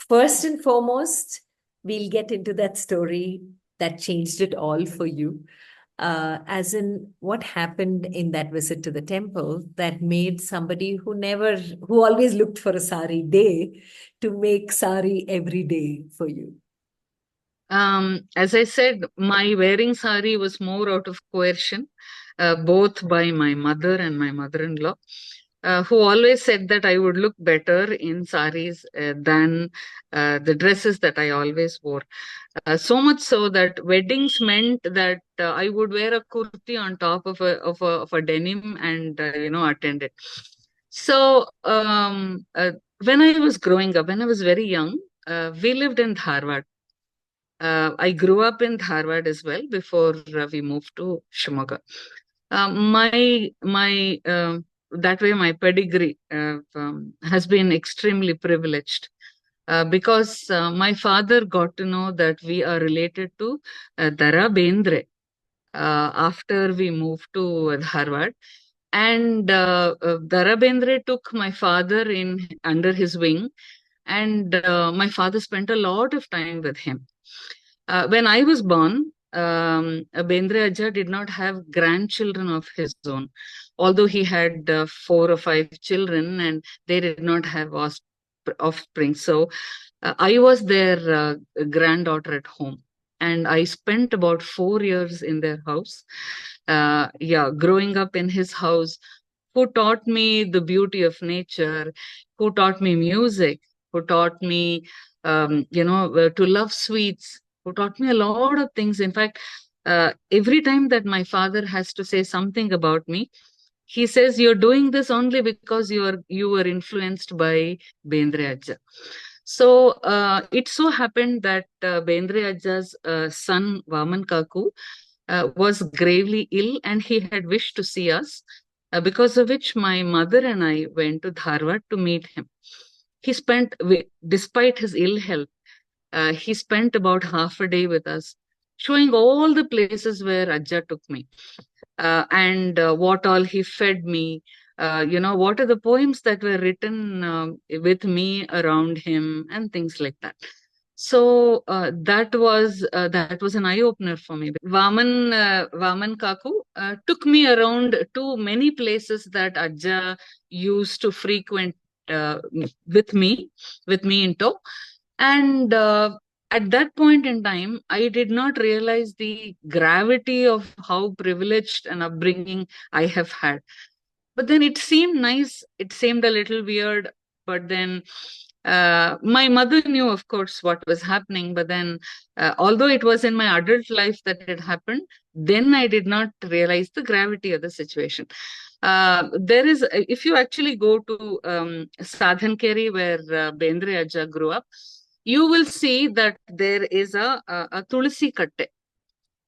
First and foremost, we'll get into that story that changed it all for you. As in what happened in that visit to the temple that made somebody who always looked for a sari day to make sari every day for you. As I said, my wearing sari was more out of coercion, both by my mother and my mother-in-law, who always said that I would look better in saris than the dresses that I always wore. So much so that weddings meant that I would wear a kurti on top of a denim and attend it. So when I was growing up, when I was very young, we lived in Dharwad. I grew up in Dharwad as well before we moved to Shimoga. My that way my pedigree has been extremely privileged because my father got to know that we are related to Dara Bendre after we moved to Dharwad. And Dara Bendre took my father in under his wing, and my father spent a lot of time with him. When I was born, Bendre Aja did not have grandchildren of his own, although he had 4 or 5 children and they did not have offspring. So I was their granddaughter at home. And I spent about 4 years in their house. Yeah, growing up in his house, who taught me the beauty of nature, who taught me music, who taught me, to love sweets, who taught me a lot of things. In fact, every time that my father has to say something about me, he says, "You're doing this only because you were influenced by Bendre Ajja." So it so happened that Bendre Ajja's son Vaman Kaku was gravely ill, and he had wished to see us, because of which my mother and I went to Dharwad to meet him. Despite his ill health, he spent about half a day with us, showing all the places where Ajja took me, and what all he fed me. What are the poems that were written with me around him, and things like that. So that was an eye opener for me. Vaman Kaku took me around to many places that Ajja used to frequent uh, with me, with me in tow, and at that point in time, I did not realize the gravity of how privileged an upbringing I have had. But then it seemed nice. It seemed a little weird. But then my mother knew, of course, what was happening. But then, although it was in my adult life that it happened, then I did not realize the gravity of the situation. If you actually go to Sadhankeri, where Bendre Ajja grew up, you will see that there is a Tulsi Katte.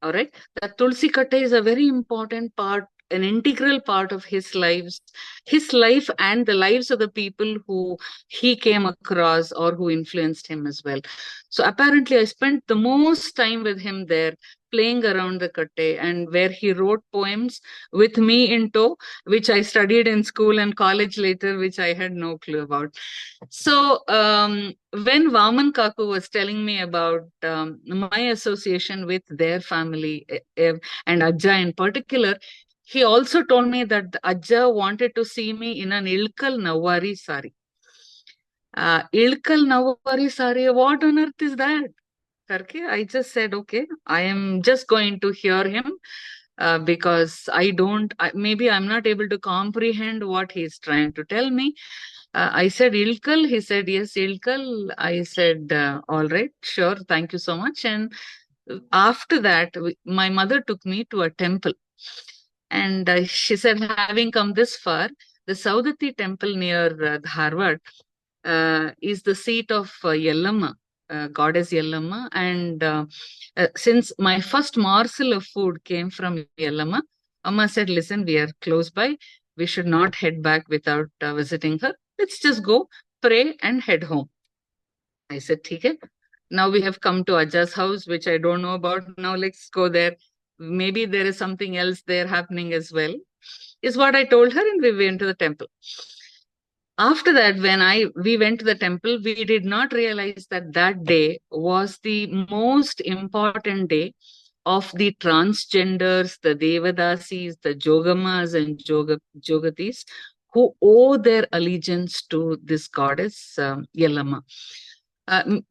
All right. That Tulsi Katte is a very important part, an integral part of his life and the lives of the people who he came across or who influenced him as well. So apparently I spent the most time with him there, playing around the Katte, and where he wrote poems with me in tow, which I studied in school and college later, which I had no clue about. So when Vaman Kaku was telling me about my association with their family, and Ajja in particular, he also told me that the Ajja wanted to see me in an Ilkal Nawari sari. Ilkal Nawari sari, what on earth is that? Karke, I just said, okay, I am just going to hear him, because maybe I'm not able to comprehend what he's trying to tell me. I said, Ilkal. He said, yes, Ilkal. I said, all right, sure, thank you so much. And after that, my mother took me to a temple. And she said, having come this far, the Saudati temple near Dharwad is the seat of Yellamma, goddess Yellamma. And since my first morsel of food came from Yellamma, Amma said, listen, we are close by. We should not head back without visiting her. Let's just go, pray, and head home. I said, okay. Now we have come to Ajja's house, which I don't know about. Now let's go there. Maybe there is something else there happening as well, is what I told her, and we went to the temple. After that, when we went to the temple, we did not realize that that day was the most important day of the transgenders, the Devadasis, the Jogamas and Jogatis, who owe their allegiance to this goddess, Yellama.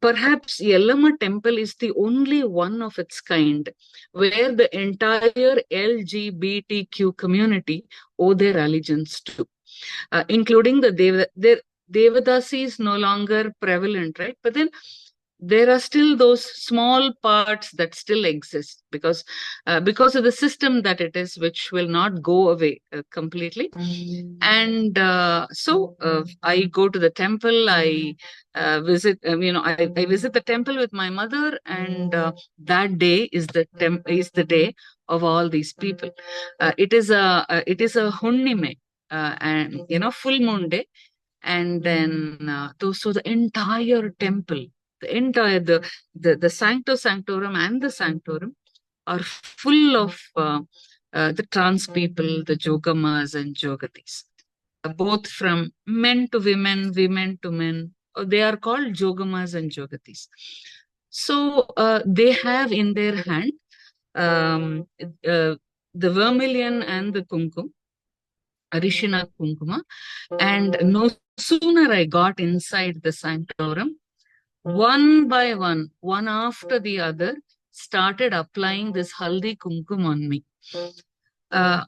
Perhaps Yellama temple is the only one of its kind where the entire LGBTQ community owe their allegiance to, including the Devadasi is no longer prevalent, right? But then there are still those small parts that still exist because of the system that it is, which will not go away completely. And so I go to the temple, I visit, I visit the temple with my mother, and that day is the day of all these people. It is a Hunnime, and full moon day, and then so the entire temple, the Sancto Sanctorum and the Sanctorum are full of the trans people, the Jogamas and Jogatis, both from men to women, women to men. They are called Jogamas and Jogatis. So they have in their hand the vermilion and the kumkum, Arishina Kumkuma, and no sooner I got inside the sanctorum, one by one after the other, started applying this haldi kumkum on me.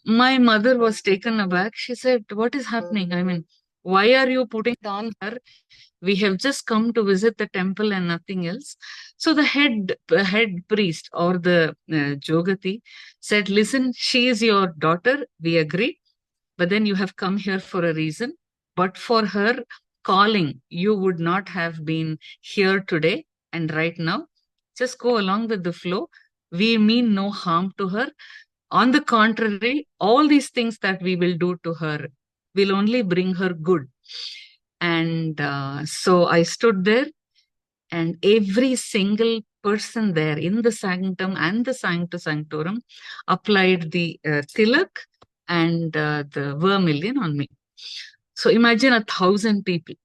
My mother was taken aback. She said, "What is happening? I mean, why are you putting it on her? We have just come to visit the temple and nothing else." So the head priest or the Jogati said, "Listen, she is your daughter. We agree. But then you have come here for a reason. But for her calling, you would not have been here today and right now. Just go along with the flow. We mean no harm to her. On the contrary, all these things that we will do to her will only bring her good." And so I stood there, and every single person there in the sanctum and the Sancto Sanctorum applied the tilak and the vermilion on me. So imagine 1,000 people.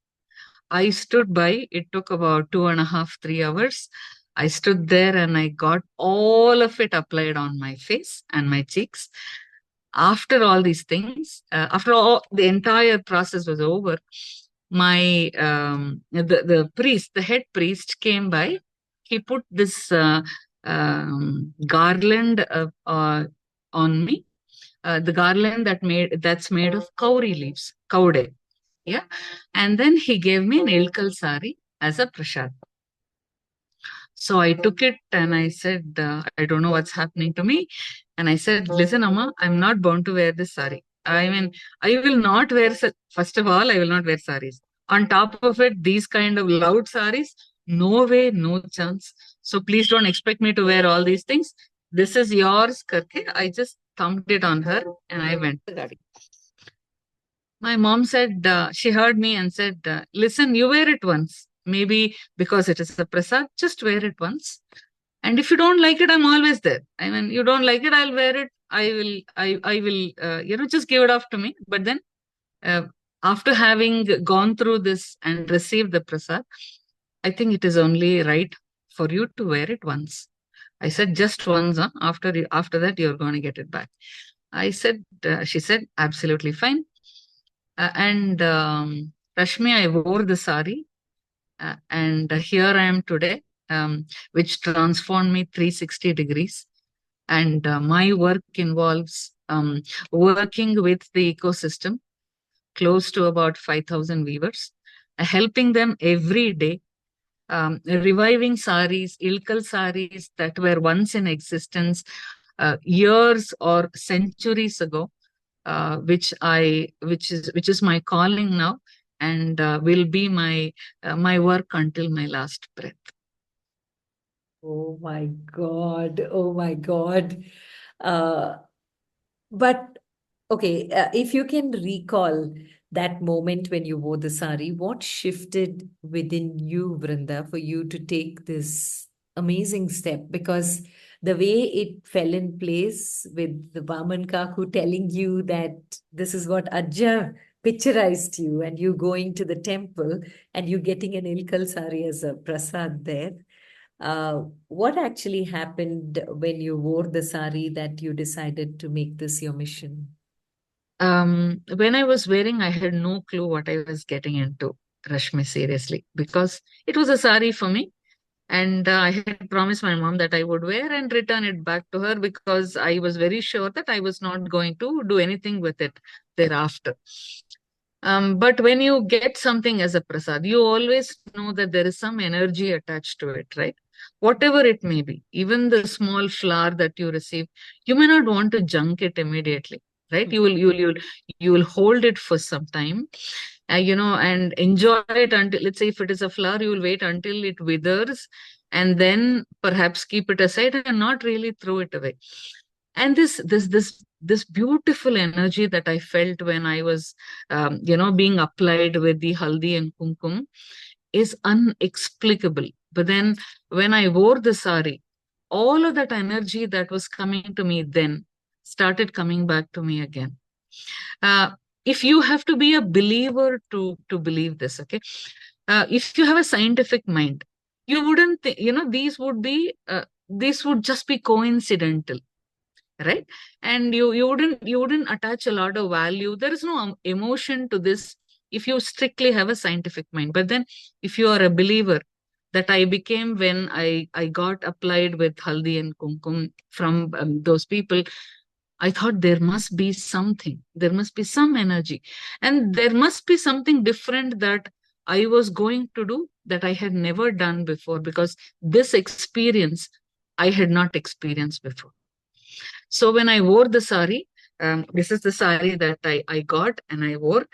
I stood by, it took about 2.5, 3 hours. I stood there and I got all of it applied on my face and my cheeks. After all these things, after all the entire process was over, the priest, the head priest came by. He put this garland on me, the garland that's made of kauri leaves, kaude. Yeah. And then he gave me an ilkal sari as a prasad. So I took it and I said, I don't know what's happening to me. And I said, "Listen, Amma, I'm not born to wear this sari. I mean, I will not wear, first of all, I will not wear saris. On top of it, these kind of loud saris, no way, no chance. So please don't expect me to wear all these things. This is yours, karke." I just thumped it on her and I went to the garden. My mom said, she heard me and said, "Listen, you wear it once. Maybe because it is a prasad, just wear it once. And if you don't like it, I'm always there. I mean, you don't like it, I'll wear it. I will, just give it off to me." But then, after having gone through this and received the prasad, I think it is only right for you to wear it once. I said, "Just once, huh? After that, you're going to get it back." She said, "Absolutely fine." And Rashmi, I wore the sari, and here I am today, which transformed me 360 degrees. And my work involves working with the ecosystem, close to about 5,000 weavers, helping them every day, reviving saris, ilkal saris that were once in existence years or centuries ago, which is my calling now, and will be my work until my last breath. Oh my God. Oh my God. But okay, if you can recall that moment when you wore the sari, what shifted within you, Vrinda, for you to take this amazing step? Because the way it fell in place with the Vaman Kaku telling you that this is what Ajja picturized you and you going to the temple and you getting an Ilkal sari as a prasad there. What actually happened when you wore the sari that you decided to make this your mission? When I was wearing, I had no clue what I was getting into, Rashmi, seriously, because it was a sari for me. And I had promised my mom that I would wear and return it back to her because I was very sure that I was not going to do anything with it thereafter. But when you get something as a prasad, you always know that there is some energy attached to it, right? Whatever it may be, even the small flower that you receive, you may not want to junk it immediately, right? You will hold it for some time, and enjoy it until, let's say, if it is a flower, you will wait until it withers, and then perhaps keep it aside and not really throw it away. And this beautiful energy that I felt when I was being applied with the haldi and kumkum is unexplicable. But then when I wore the sari, all of that energy that was coming to me then started coming back to me again. uh, if you have to be a believer to believe this, okay, if you have a scientific mind, you wouldn't these would just be coincidental, right? And you wouldn't attach a lot of value. There is no emotion to this if you strictly have a scientific mind. But then if you are a believer, that I became when I got applied with haldi and kumkum from those people, I thought there must be something, there must be some energy, and there must be something different that I was going to do that I had never done before, because this experience I had not experienced before. So when I wore the sari, this is the sari that I got and I wore.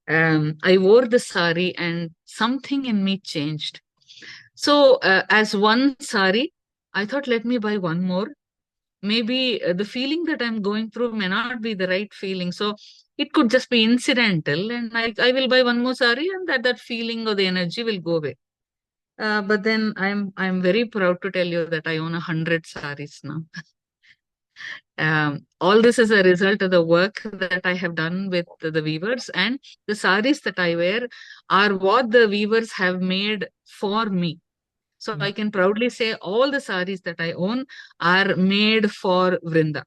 I wore the sari and something in me changed. So as one sari, I thought, let me buy one more. Maybe the feeling that I'm going through may not be the right feeling. So it could just be incidental, and I will buy one more sari, and that feeling or the energy will go away. But then I'm very proud to tell you that I own 100 saris now. All this is a result of the work that I have done with the weavers, and the saris that I wear are what the weavers have made for me. So I can proudly say all the saris that I own are made for Vrinda.